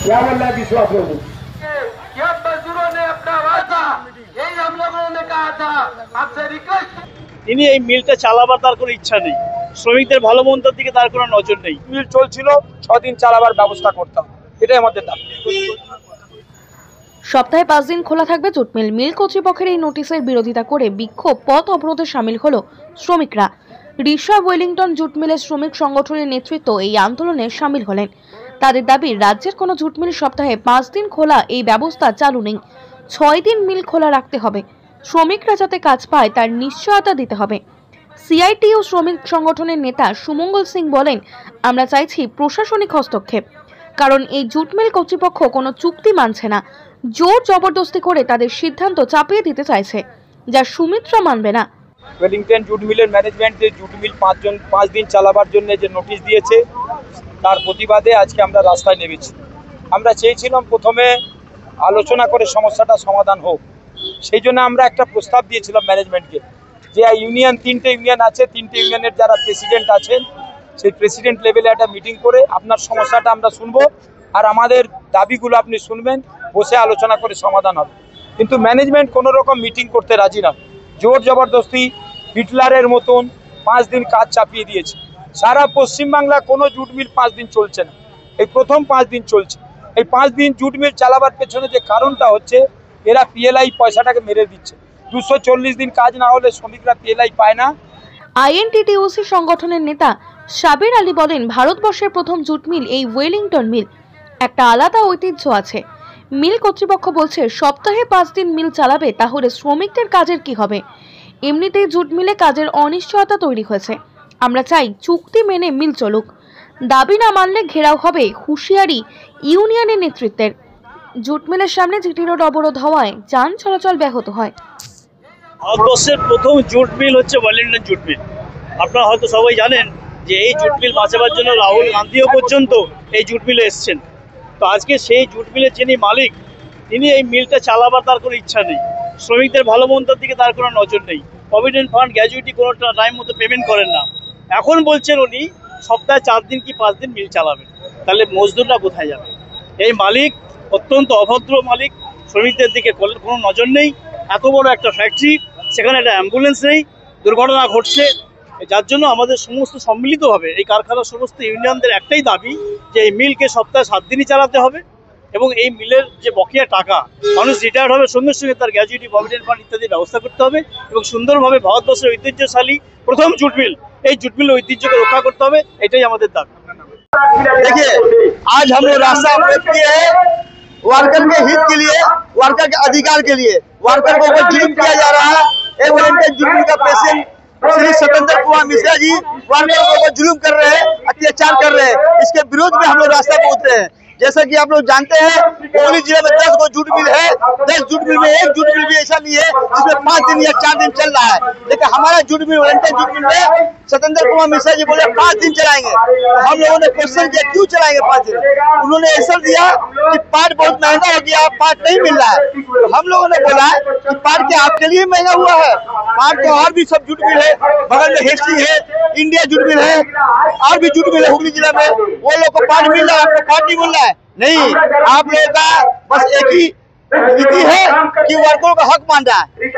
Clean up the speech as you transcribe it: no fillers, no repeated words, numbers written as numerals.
यावल्ला विश्वास होगी। यह मजदूरों ने अपना वादा, यही हम लोगों ने कहा था, आपसे रिक्वेस्ट। তিনি এই মিলটা চালাবার তার কোনো ইচ্ছা নেই, শ্রমিকদের ভালো মন্দের দিকে তার কোনো নজর নেই। মিল চলছিল 6 দিন চালাবার ব্যবস্থা করতাম, এটাই আমাদের দাবি। সপ্তাহে 5 দিন খোলা থাকবে জুট মিল। মিল কর্তৃপক্ষের এই নোটিশের বিরোধিতা করে বিক্ষোভ পথ অবরোধে সামিল হলো শ্রমিকরা। রিসা ওয়েলিংটন জুট মিলের শ্রমিক সংগঠনের নেতৃত্ব এই আন্দোলনে সামিল হলেন। তাদের দাবি, রাজ্যের কোনো জুট মিল সপ্তাহে 5 দিন খোলা এই ব্যবস্থা চালু নেই, 6 দিন মিল খোলা রাখতে হবে। শ্রমিকরা যাতে কাজ পায় তার নিশ্চয়তা দিতে হবে। সিআইটিইউ শ্রমিক সংগঠনের নেতা সুমঙ্গল সিং বলেন, আমরা চাইছি প্রশাসনিক হস্তক্ষেপ, কারণ এই জুট মিল কর্তৃপক্ষ কোনো চুক্তি মানছে না, জোর জবরদস্তি করে তাদের সিদ্ধান্ত চাপিয়ে দিতে চাইছে, যা সুমিত্রা মানবে না। ওয়েলিংটন জুট মিলের ম্যানেজমেন্ট যে জুট মিল 5 দিন চালাবার জন্য যে নোটিশ দিয়েছে, তার প্রতিবাদে আজকে আমরা রাস্তায় নেমেছি। আমরা চেয়েছিলাম প্রথমে আলোচনা করে সমস্যাটা সমাধান হোক, সেই জন্য আমরা একটা প্রস্তাব দিয়েছিলাম ম্যানেজমেন্টকে, যে ইউনিয়ন 3টে ইউনিয়ন আছে, 3টে ইউনিয়নের যারা প্রেসিডেন্ট আছেন সেই প্রেসিডেন্ট লেভেলে একটা মিটিং করে আপনার সমস্যাটা আমরা শুনবো আর আমাদের দাবিগুলো আপনি শুনবেন, বসে আলোচনা করে সমাধান হবে। কিন্তু ম্যানেজমেন্ট কোনো রকম মিটিং করতে রাজি না, জোর জবরদস্তি হিটলারের মতন 5 দিন কাজ চাপিয়ে দিয়েছে। সারা পশ্চিমবাংলা কোনো জুট মিল 5 দিন চলছে না, এই প্রথম 5 দিন চলছে। এই 5 দিন জুট মিল চালাবার পেছনে যে কারণটা হচ্ছে, এরা পিএলআই পয়সাটাকে মেরে দিচ্ছে। 240 দিন কাজ না হলে শ্রমিকরা পিএলআই পায় না। আইএনটিটিইউসি সংগঠনের নেতা সাবির আলী বলেন, ভারতবর্ষের প্রথম জুট মিল এই ওয়েলিংটন মিল, একটা আলাদা ঐতিহ্য আছে। মিল কর্তৃপক্ষ বলছে সপ্তাহে 5 দিন মিল চালাবে, তাহলে শ্রমিকদের কাজের কি হবে? এমনিতেই জুট মিলে কাজের অনিশ্চয়তা তৈরি হয়েছে। আমরা চাই চুক্তি মেনে মিল চলুক, দাবি না মানলে ঘেরাও হবে, হুঁশিয়ারি ইউনিয়নের নেতৃত্বের। জুট মিলের সামনে জিটি রোড অবরোধ হওয়ায় যান চলাচল ব্যাহত হয়। ভারতবর্ষের প্রথম জুট মিল হচ্ছে ওয়েলিংটন জুট মিল। আপনারা হয়তো সবাই জানেন যে এই জুট মিল বাঁচাবার জন্য রাহুল গান্ধীও পর্যন্ত এই জুট মিলে এসছেন। তো আজকে সেই জুট মিলের যিনি মালিক, তিনি এই মিলটা চালাবার তার কোনো ইচ্ছা নেই, শ্রমিকদের ভালো মন্দের দিকে তার কোনো নজর নেই। প্রভিডেন্ট ফান্ড গ্র্যাজুইটি কোনো টাইম মতো পেমেন্ট করেন না। এখন বলছেন উনি সপ্তাহে 4 দিন কি 5 দিন মিল চালাবেন, তাহলে মজদুররা কোথায় যাবে? এই মালিক অত্যন্ত অভদ্র মালিক, শ্রমিকদের দিকে কোনো নজর নেই। এত বড় একটা ফ্যাক্টরি, সেখানে একটা অ্যাম্বুলেন্স নেই, দুর্ঘটনা ঘটছে। যার জন্য আমাদের সমস্ত সম্মিলিতভাবে এই কারখানার সমস্ত ইউনিয়নদের একটাই দাবি যে এই মিলকে সপ্তাহে 7 দিনই চালাতে হবে, এবং এই মিলের যে বকেয়া টাকা, মানুষ রিটায়ার্ড হবে সঙ্গে সঙ্গে তার গ্র্যাজুইটি, প্রভিডেন্ট ফান্ড ইত্যাদি ব্যবস্থা করতে হবে, এবং সুন্দরভাবে ভারতবর্ষের ঐতিহ্যশালী প্রথম জুট মিল, এই জুট মিলের ঐতিহ্যকে রক্ষা করতে হবে, এটাই আমাদের দাবি। देखिए, आज हम लोग रास्ता अवरोध किए हैं वर्कर के हित के लिए, वर्कर के अधिकार के लिए। वर्कर को ऊपर जुल्म किया जा रहा है। एक वॉलंटियर जुल्म का पेशेंट श्री स्वतंत्र कुमार मिश्रा जी वर्कर को ऊपर जुल्म कर रहे हैं, अत्याचार कर रहे हैं। इसके विरोध में हम लोग रास्ता पे उतरे हैं। जैसा कि आप लोग जानते हैं, हुगली जिले में 10 गो जूट मिल है। 10 जूट मिल में एक जूट मिल भी ऐसा नहीं है जिसमें 5 दिन या 4 दिन चल रहा है। लेकिन हमारा jute mill volunteer jute mill में स्वतंत्र कुमार मिश्रा जी बोले 5 दिन चलाएंगे। तो हम लोगों ने क्वेश्चन किया क्यों चलाएंगे 5 दिन? उन्होंने आंसर दिया कि पार्ट बहुत महंगा हो गया, पार्ट नहीं मिल रहा है। तो हम लोगों ने बोला कि पार्ट क्या आपके लिए महंगा हुआ है? पार्ट तो और भी सब जूट मिल है, बगल में हेस्टी है, इंडिया जूट मिल है, और भी जूट मिल है हुगली जिला में। वो लोग को पार्ट मिल रहा है, आपको पार्ट नहीं मिल रहा है। नहीं, आप लोगों का बस एक ही नीति है कि वर्करों का हक मान रहा है।